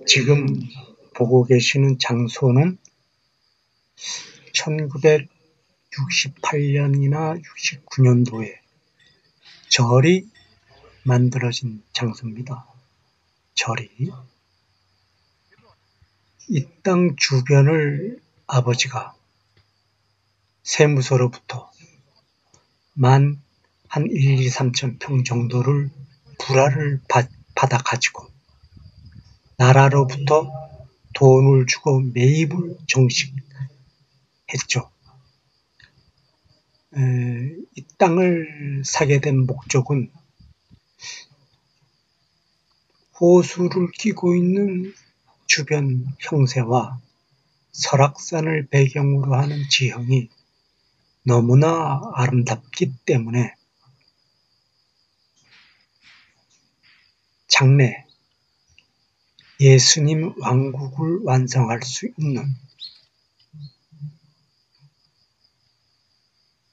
지금 보고 계시는 장소는 1968년이나 69년도에 절이 만들어진 장소입니다. 절이. 이 땅 주변을 아버지가 세무서로부터 한 1, 2, 3천 평 정도를 불화를 받아 가지고 나라로부터 돈을 주고 매입을 정식했죠. 이 땅을 사게 된 목적은 호수를 끼고 있는 주변 형세와 설악산을 배경으로 하는 지형이 너무나 아름답기 때문에 장래 예수님 왕국을 완성할 수 있는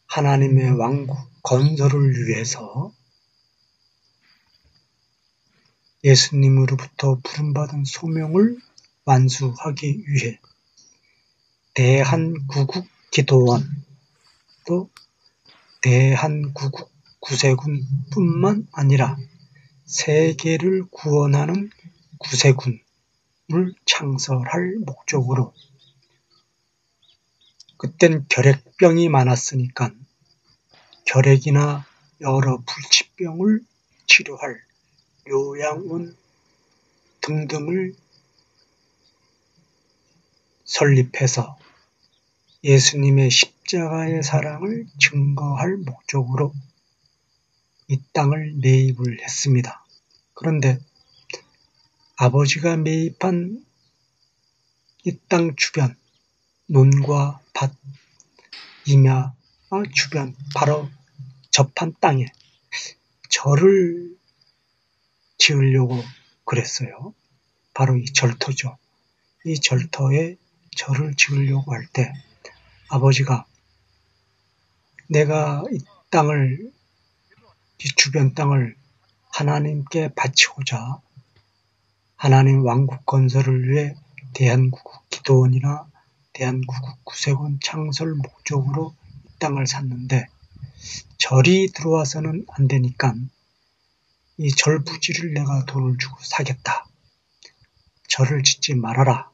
하나님의 왕국 건설을 위해서 예수님으로부터 부름받은 소명을 완수하기 위해 대한구국기도원 또 대한구국구세군뿐만 아니라 세계를 구원하는 구세군을 창설할 목적으로 그땐 결핵병이 많았으니까 결핵이나 여러 불치병을 치료할 요양원 등등을 설립해서 예수님의 십자가의 사랑을 증거할 목적으로 이 땅을 매입을 했습니다. 그런데 아버지가 매입한 이 땅 주변 논과 밭, 임야 주변 바로 접한 땅에 절을 지으려고 그랬어요. 바로 이 절터죠. 이 절터에 절을 지으려고 할 때 아버지가 내가 이 주변 땅을 하나님께 바치고자 하나님 왕국 건설을 위해 대한구국 기도원이나 대한구국 구세군 창설 목적으로 이 땅을 샀는데 절이 들어와서는 안 되니까 이 절 부지를 내가 돈을 주고 사겠다. 절을 짓지 말아라.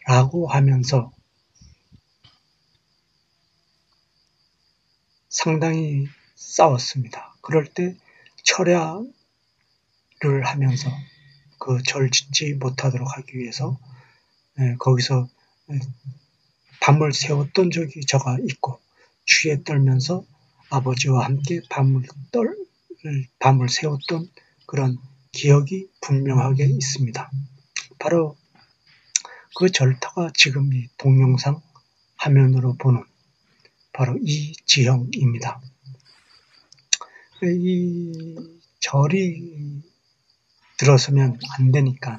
라고 하면서 상당히 싸웠습니다. 그럴 때 철야를 하면서 그 절 짓지 못하도록 하기 위해서 거기서 밤을 새웠던 적이 저가 있고 추위에 떨면서 아버지와 함께 밤을 새웠던 그런 기억이 분명하게 있습니다. 바로 그 절터가 지금 이 동영상 화면으로 보는 바로 이 지형입니다. 이 절이 들어서면 안 되니까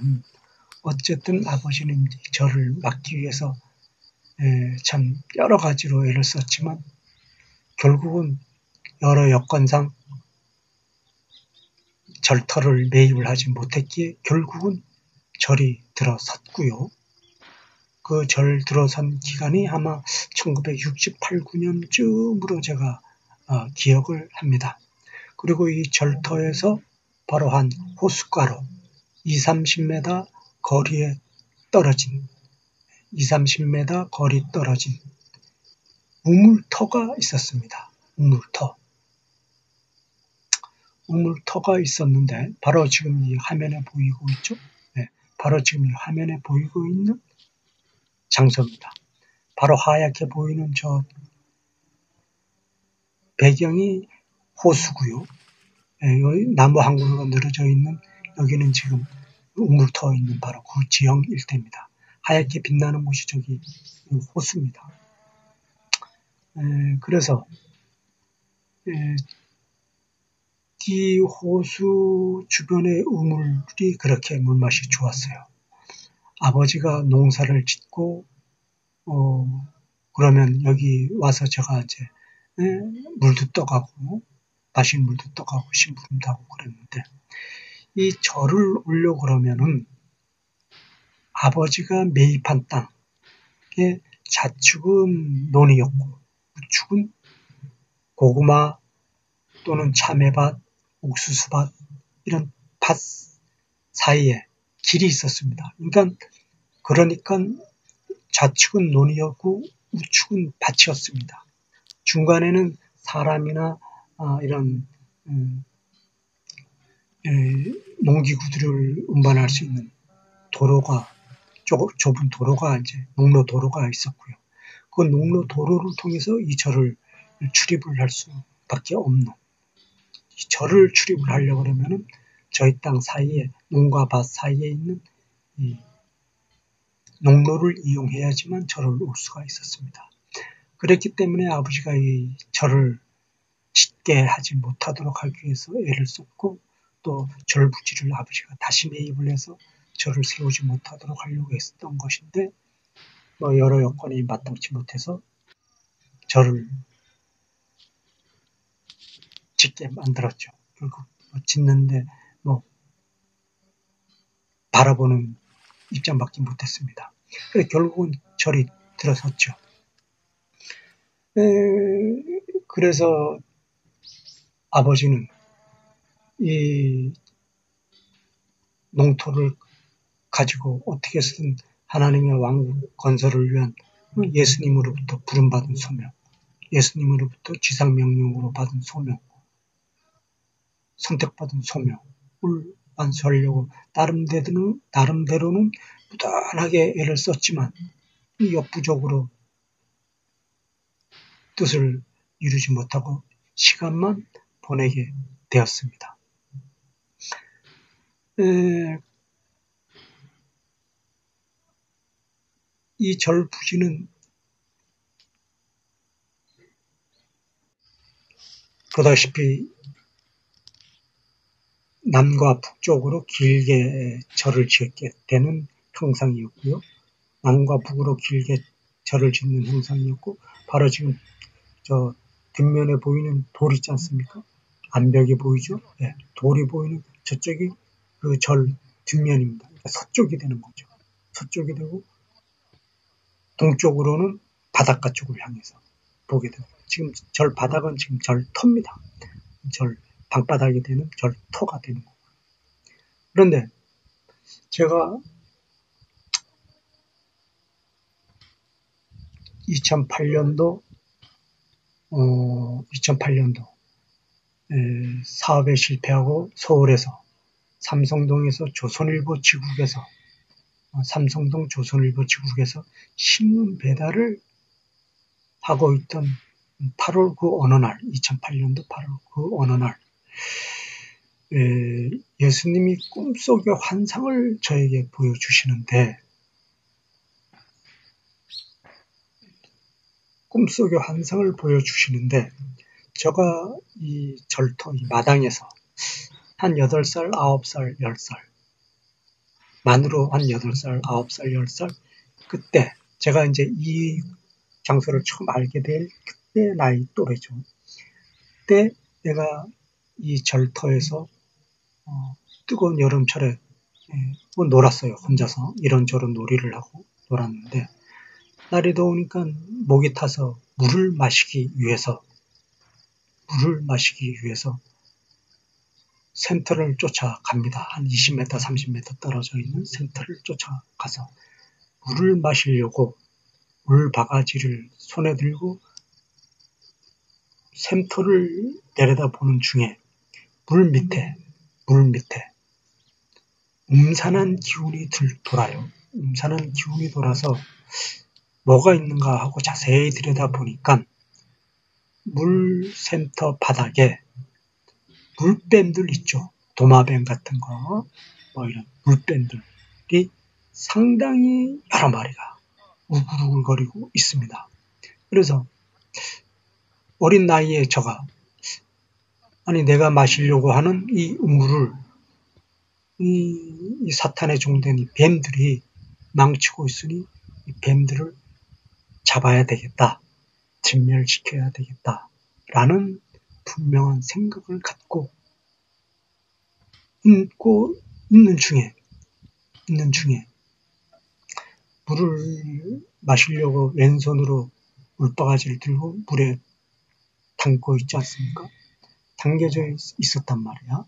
어쨌든 아버지는 절을 막기 위해서 참 여러 가지로 애를 썼지만 결국은 여러 여건상 절터를 매입을 하지 못했기에 결국은 절이 들어섰고요. 그 절 들어선 기간이 아마 1968, 9년쯤으로 제가 기억을 합니다. 그리고 이 절터에서 바로 한 호숫가로 20-30m 거리에 떨어진 20-30m 거리 떨어진 우물터가 있었습니다. 우물터가 있었는데 바로 지금 이 화면에 보이고 있죠? 네, 바로 지금 이 화면에 보이고 있는 장소입니다. 바로 하얗게 보이는 저 배경이 호수고요. 여기 나무 한 그루가 늘어져 있는 여기는 지금 우물터 있는 바로 그 지형 일대입니다. 하얗게 빛나는 곳이 저기 호수입니다. 그래서 이 호수 주변의 우물이 그렇게 물맛이 좋았어요. 아버지가 농사를 짓고 그러면 여기 와서 제가 이제 물도 떠가고 마신 물도 떠가고 심부름도 하고 그랬는데 이 절을 오려고 그러면은 아버지가 매입한 땅에 좌측은 논이었고 우측은 고구마 또는 참외밭, 옥수수밭 이런 밭 사이에 길이 있었습니다. 그러니까 좌측은 논이었고 우측은 밭이었습니다. 중간에는 사람이나 이런 농기구들을 운반할 수 있는 도로가 좁은 도로가 이제 농로 도로가 있었고요. 그 농로 도로를 통해서 이 절을 출입을 할 수밖에 없는 이 절을 출입을 하려고 그러면은 저희 땅 사이에 농과 밭 사이에 있는 이 농로를 이용해야지만 절을 올 수가 있었습니다. 그랬기 때문에 아버지가 이 절을 짓게 하지 못하도록 하기 위해서 애를 썼고 또 절 부지를 아버지가 다시 매입을 해서 절을 세우지 못하도록 하려고 했었던 것인데 여러 여건이 마땅치 못해서 절을 짓게 만들었죠. 결국 짓는데 바라보는 입장밖에 못했습니다. 그래서 결국은 절이 들어섰죠. 그래서 아버지는 이 농토를 가지고 어떻게 해서든 하나님의 왕국 건설을 위한 예수님으로부터 부름받은 소명, 예수님으로부터 지상명령으로 받은 소명, 선택받은 소명을 완수하려고 나름대로는 부단하게 애를 썼지만 역부족으로 뜻을 이루지 못하고 시간만 보내게 되었습니다. 이 절 부지는 보다시피 남과 북쪽으로 길게 절을 짓게 되는 형상이었고요. 남과 북으로 길게 절을 짓는 형상이었고 바로 지금 저 뒷면에 보이는 돌 있지 않습니까? 암벽이 보이죠? 네, 돌이 보이는 저쪽이 그 절 뒷면입니다. 그러니까 서쪽이 되는 거죠. 서쪽이 되고 동쪽으로는 바닷가 쪽을 향해서 보게 됩니다. 지금 절 바닥은 지금 절터입니다. 절 방바닥이 되는 절터가 되는 거고요. 그런데 제가 2008년도 사업에 실패하고 서울에서 삼성동에서 조선일보 지국에서 삼성동 조선일보 지국에서 신문 배달을 하고 있던 8월 그 어느 날 2008년도 8월 그 어느 날 예수님이 꿈속의 환상을 저에게 보여주시는데 제가 이 절터 이 마당에서 한 8살, 9살, 10살 만으로 한 8살, 9살, 10살 그때 제가 이제 이 장소를 처음 알게 될 그때 나이 또래죠. 그때 내가 이 절터에서 뜨거운 여름철에 놀았어요. 혼자서 이런저런 놀이를 하고 놀았는데 날이 더우니까 목이 타서 물을 마시기 위해서 센터를 쫓아갑니다. 한 20m, 30m 떨어져 있는 센터를 쫓아가서 물을 마시려고 물 바가지를 손에 들고 샘터를 내려다보는 중에 물 밑에 음산한 기운이 돌아요. 음산한 기운이 돌아서 뭐가 있는가 하고 자세히 들여다보니까 물센터 바닥에 물뱀들 있죠. 도마뱀 같은 거, 이런 물뱀들이 상당히 여러 마리가 우글우글거리고 있습니다. 그래서 어린 나이에 내가 마시려고 하는 이 음물을 이 사탄에 종된 이 뱀들이 망치고 있으니 이 뱀들을 잡아야 되겠다. 진멸시켜야 되겠다. 라는 분명한 생각을 갖고 있는 중에 물을 마시려고 왼손으로 물바가지를 들고 물에 담고 있지 않습니까? 담겨져 있었단 말이야.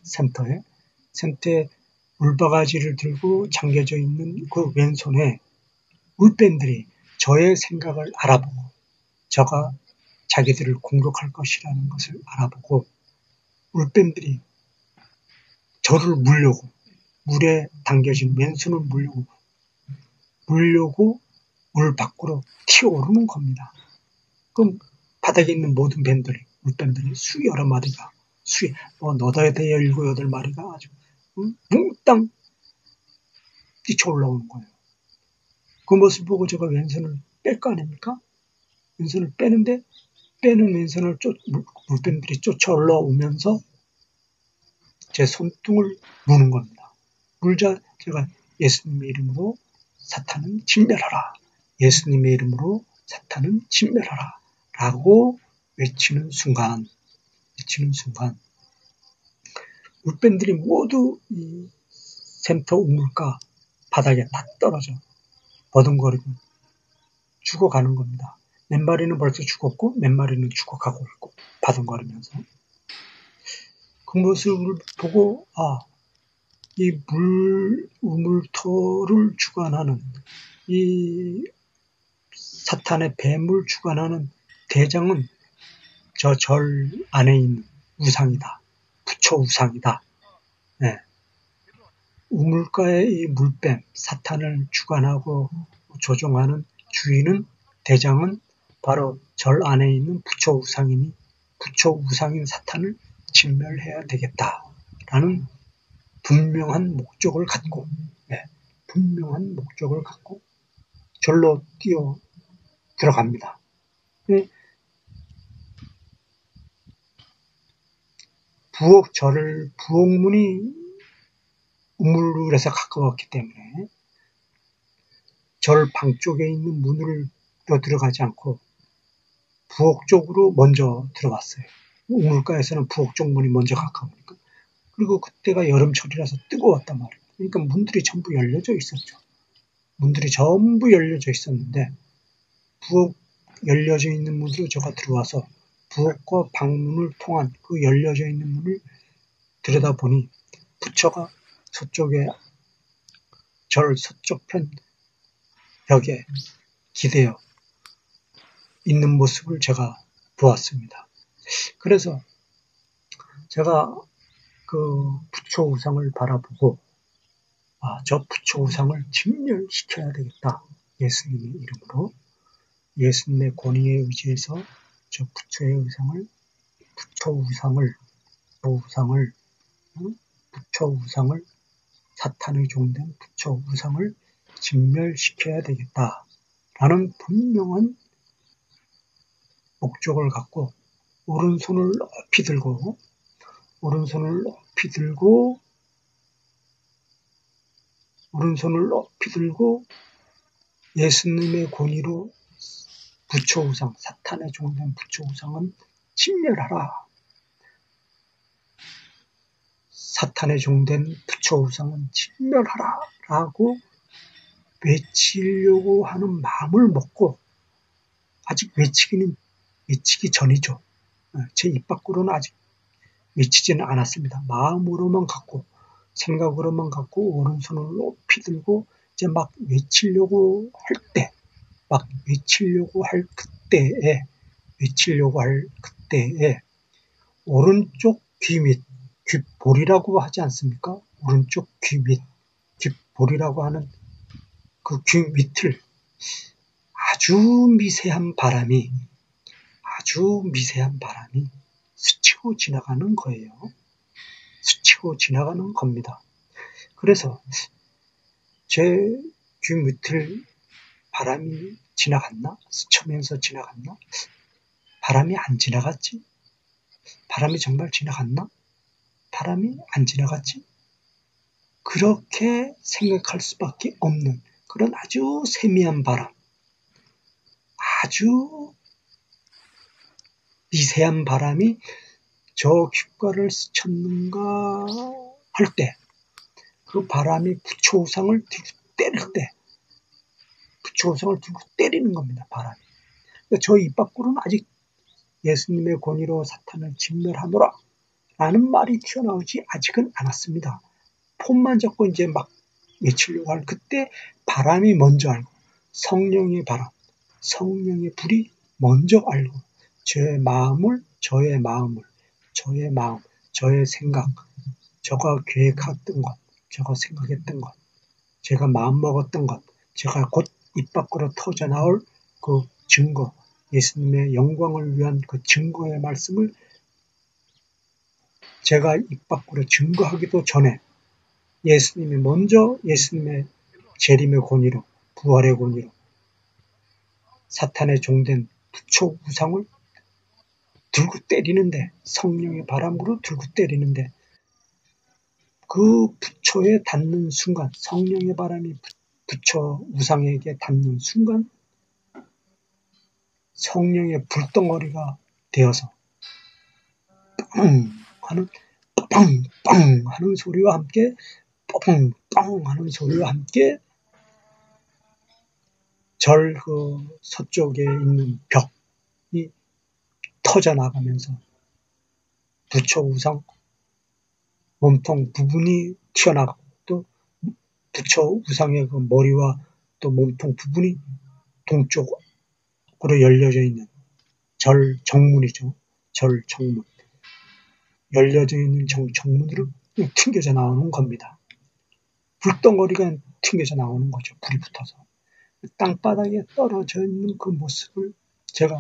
센터에 물바가지를 들고 잠겨져 있는 그 왼손에 물뱀들이 저의 생각을 알아보고 저가 자기들을 공격할 것이라는 것을 알아보고 물뱀들이 저를 물려고 물에 담겨진 왼손을 물려고 물 밖으로 튀어오르는 겁니다. 그럼 바닥에 있는 모든 물뱀들이 여러 마리가 너덜 대여 7, 8마리가 아주 몽땅 뛰쳐 올라오는 거예요. 그 모습 보고 제가 왼손을 뺄 거 아닙니까? 왼손을 빼는데 빼는 왼손을 물뱀들이 쫓아 올라오면서 제 손등을 무는 겁니다. 물자 제가 예수님의 이름으로 사탄은 진멸하라. 예수님의 이름으로 사탄은 진멸하라. 라고 외치는 순간 물뱀들이 모두 이 센터 우물가 바닥에 다 떨어져 버둥거리고 죽어가는 겁니다. 몇 마리는 벌써 죽었고 몇 마리는 죽어가고 있고 바둥거리면서 그 모습을 보고 이 우물터를 주관하는 이 사탄의 뱀을 주관하는 대장은 저 절 안에 있는 우상이다. 부처 우상이다. 네. 우물가의 이 물뱀, 사탄을 주관하고 조종하는 주인은 대장은 바로 절 안에 있는 부처 우상이니 부처 우상인 사탄을 진멸해야 되겠다라는 분명한 목적을 갖고 절로 뛰어 들어갑니다. 부엌문이 우물에서 가까웠기 때문에 절 방 쪽에 있는 문으로 들어가지 않고 부엌 쪽으로 먼저 들어갔어요. 우물가에서는 부엌 쪽 문이 먼저 가까우니까. 그리고 그때가 여름철이라서 뜨거웠단 말이에요. 그러니까 문들이 전부 열려져 있었죠. 문들이 전부 열려져 있었는데 부엌 열려져 있는 문으로 제가 들어와서 부엌과 방문을 통한 그 열려져 있는 문을 들여다보니 부처가 서쪽에 절 서쪽편 벽에 기대어 있는 모습을 제가 보았습니다. 그래서 제가 그 부처 우상을 바라보고 저 부처 우상을 진멸시켜야 되겠다. 예수님의 이름으로 예수님의 권위에 의지해서 저 부처 우상을 사탄의 종된 부처 우상을 진멸시켜야 되겠다라는 분명한 목적을 갖고 오른손을 높이 들고 예수님의 권위로 부처 우상, 사탄의 종된 부처 우상은 진멸하라. 사탄의 종된 부처 우상은 진멸하라. 라고 외치려고 하는 마음을 먹고 아직 외치기 전이죠. 제 입 밖으로는 아직 외치지는 않았습니다. 마음으로만 갖고 생각으로만 갖고 오른손을 높이 들고 이제 막 외치려고 할 그때에 오른쪽 귓볼이라고 하지 않습니까? 오른쪽 귓볼이라고 하는 그 귀 밑을 아주 미세한 바람이 스치고 지나가는 거예요. 스치고 지나가는 겁니다. 그래서 제 귀 밑을 바람이 지나갔나? 스치면서 지나갔나? 바람이 안 지나갔지? 바람이 정말 지나갔나? 바람이 안 지나갔지? 그렇게 생각할 수밖에 없는 그런 아주 세미한 바람, 아주 미세한 바람이 저 귓가를 스쳤는가 할 때 그 바람이 부처 우상을 들고 때릴 때 부처 우상을 들고 때리는 겁니다. 바람이. 그러니까 저 입 밖으로는 아직 예수님의 권위로 사탄을 진멸하노라 라는 말이 튀어나오지 아직은 않았습니다. 폰만 잡고 이제 막 외치려고 할 그때 바람이 먼저 알고 성령의 바람, 성령의 불이 먼저 알고 저의 마음, 저의 마음, 저의 생각, 제가 계획했던 것, 제가 생각했던 것, 제가 마음먹었던 것, 제가 곧 입 밖으로 터져나올 그 증거, 예수님의 영광을 위한 그 증거의 말씀을 제가 입 밖으로 증거하기도 전에 예수님이 먼저 예수님의 재림의 권위로, 부활의 권위로 사탄의 종된 부처 우상을 들고 때리는데, 성령의 바람으로 들고 때리는데 그 부처에 닿는 순간, 성령의 바람이 부처 우상에게 닿는 순간 성령의 불덩어리가 되어서 빵 하는 빵빵 하는 소리와 함께 뻥뻥 하는 소리와 함께 절 그 서쪽에 있는 벽이 터져나가면서 부처 우상 몸통 부분이 튀어나가고 또 부처 우상의 그 머리와 또 몸통 부분이 동쪽으로 열려져 있는 절 정문이죠. 절 정문. 열려져 있는 정문으로 튕겨져 나오는 겁니다. 불덩어리가 튕겨져 나오는 거죠. 불이 붙어서. 땅바닥에 떨어져 있는 그 모습을 제가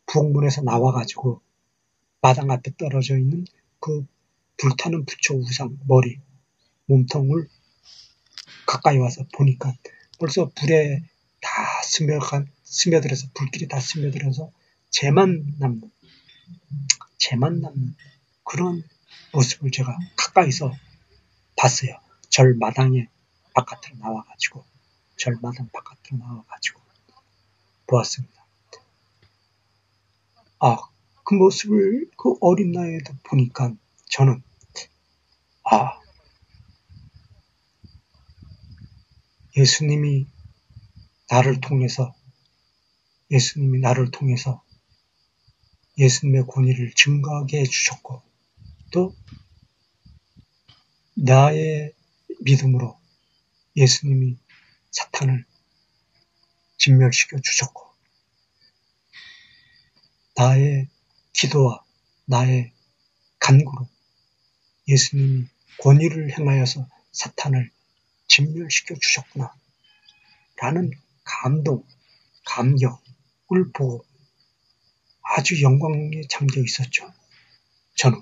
부엌문에서 나와가지고 마당 앞에 떨어져 있는 그 불타는 부처 우상 머리, 몸통을 가까이 와서 보니까 벌써 불에 다 스며들어서 불길이 다 스며들어서 재만 남는 그런 모습을 제가 가까이서 봤어요. 절마당 바깥으로 나와가지고 보았습니다. 그 모습을 그 어린 나이에도 보니까 저는 예수님이 나를 통해서 예수님의 권위를 증거하게 해주셨고 또 나의 믿음으로 예수님이 사탄을 진멸시켜 주셨고 나의 기도와 나의 간구로 예수님이 권위를 행하여서 사탄을 진멸시켜 주셨구나 라는 감동, 감격을 보고 아주 영광에 잠겨 있었죠. 저는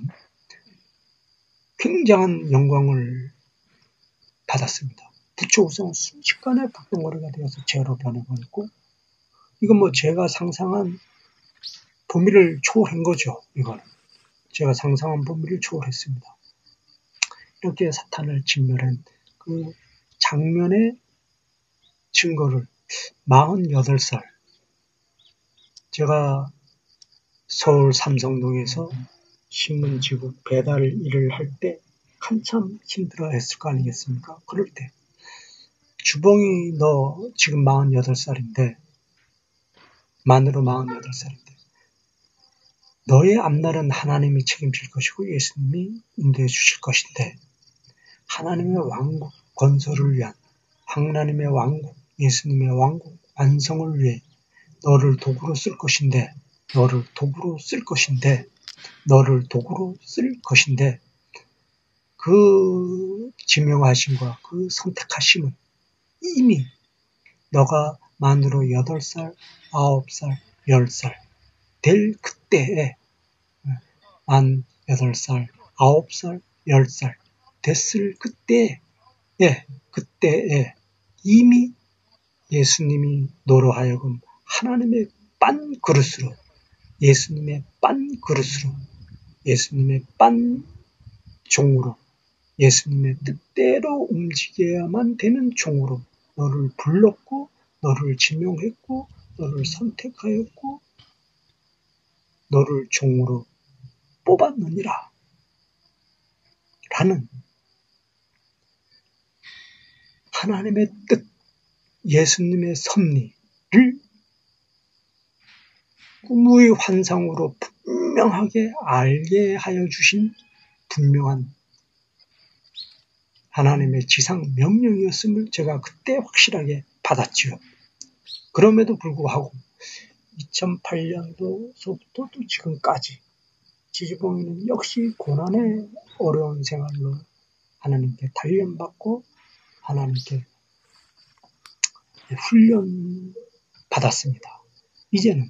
굉장한 영광을 받았습니다. 부처 우상은 순식간에 불덩어리가 되어서 재로 변해버렸고 이건 제가 상상한 범위를 초월한 거죠. 이거는 제가 상상한 범위를 초월했습니다. 이렇게 사탄을 진멸한 그 장면의 증거를 48살 제가 서울 삼성동에서 신문지국 배달 일을 할 때 한참 힘들어 했을 거 아니겠습니까? 그럴 때 주봉이 너 지금 48살인데 만으로 48살인데 너의 앞날은 하나님이 책임질 것이고 예수님이 인도해 주실 것인데 하나님의 왕국 건설을 위한 하나님의 왕국 예수님의 왕국 완성을 위해 너를 도구로 쓸 것인데 그 지명하심과 그 선택하심은 이미 너가 만으로 8살, 9살, 10살 될 그때에 만 8살, 9살, 10살 됐을 그때에 이미 예수님이 너로 하여금 하나님의 빤 그릇으로 예수님의 빤 종으로 예수님의 뜻대로 움직여야만 되는 종으로 너를 불렀고 너를 지명했고 너를 선택하였고 너를 종으로 뽑았느니라 라는 하나님의 뜻, 예수님의 섭리를 꿈의 환상으로 분명하게 알게 하여 주신 분명한 하나님의 지상 명령이었음을 제가 그때 확실하게 받았지요. 그럼에도 불구하고 2008년도서부터 또 지금까지 지지봉이는 역시 고난의 어려운 생활로 하나님께 단련받고 하나님께 훈련 받았습니다. 이제는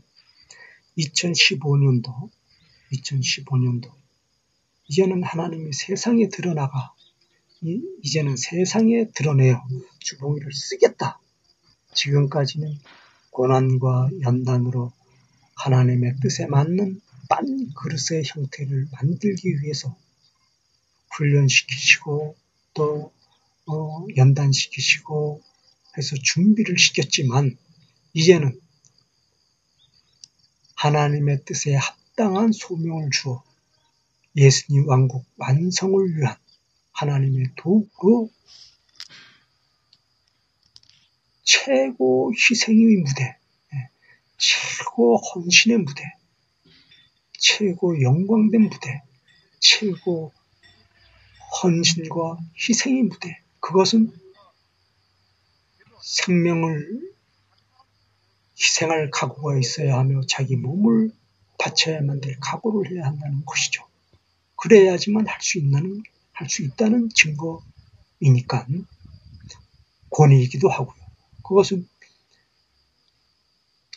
2015년도 이제는 하나님이 세상에 드러나가 이제는 세상에 드러내어 주봉이를 쓰겠다. 지금까지는 고난과 연단으로 하나님의 뜻에 맞는 빤 그릇의 형태를 만들기 위해서 훈련시키시고 또 연단시키시고 해서 준비를 시켰지만 이제는 하나님의 뜻에 합당한 소명을 주어 예수님 왕국 완성을 위한 하나님의 도구로 최고 희생의 무대, 최고 헌신의 무대, 최고 영광된 무대, 최고 헌신과 희생의 무대, 그것은 생명을 희생할 각오가 있어야 하며 자기 몸을 바쳐야만 될 각오를 해야 한다는 것이죠. 그래야지만 할 수 있다는 증거이니까 권위이기도 하고요. 그것은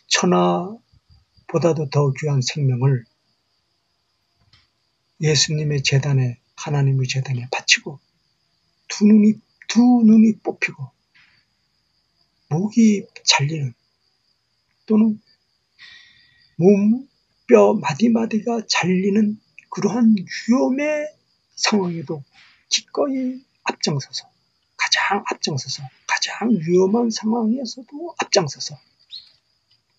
천하보다도 더 귀한 생명을 예수님의 제단에 하나님의 제단에 바치고 두 눈이 뽑히고 목이 잘리는 또는 몸뼈 마디마디가 잘리는 그러한 위험의 상황에도 기꺼이 가장 위험한 상황에서도 앞장서서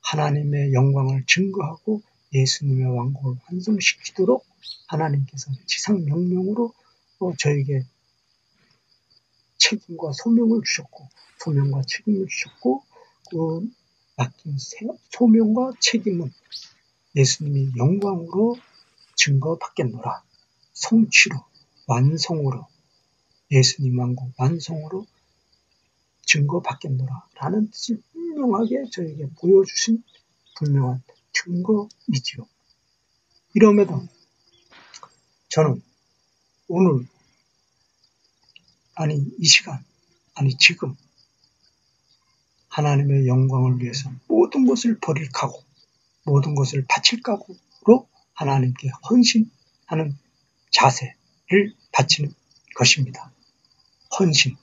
하나님의 영광을 증거하고 예수님의 왕국을 완성시키도록 하나님께서 지상 명령으로 저에게 책임과 소명을 주셨고 소명과 책임을 주셨고 그 맡긴 소명과 책임은 예수님이 영광으로 증거받겠노라. 성취로 완성으로 예수님 왕국 완성으로 증거받겠노라 라는 뜻을 분명하게 저에게 보여주신 분명한 증거이지요. 이럼에도 저는 오늘 이 시간 지금 하나님의 영광을 위해서 모든 것을 버릴 각오, 모든 것을 바칠 각오로 하나님께 헌신하는 자세를 바치는 것입니다. 헌신.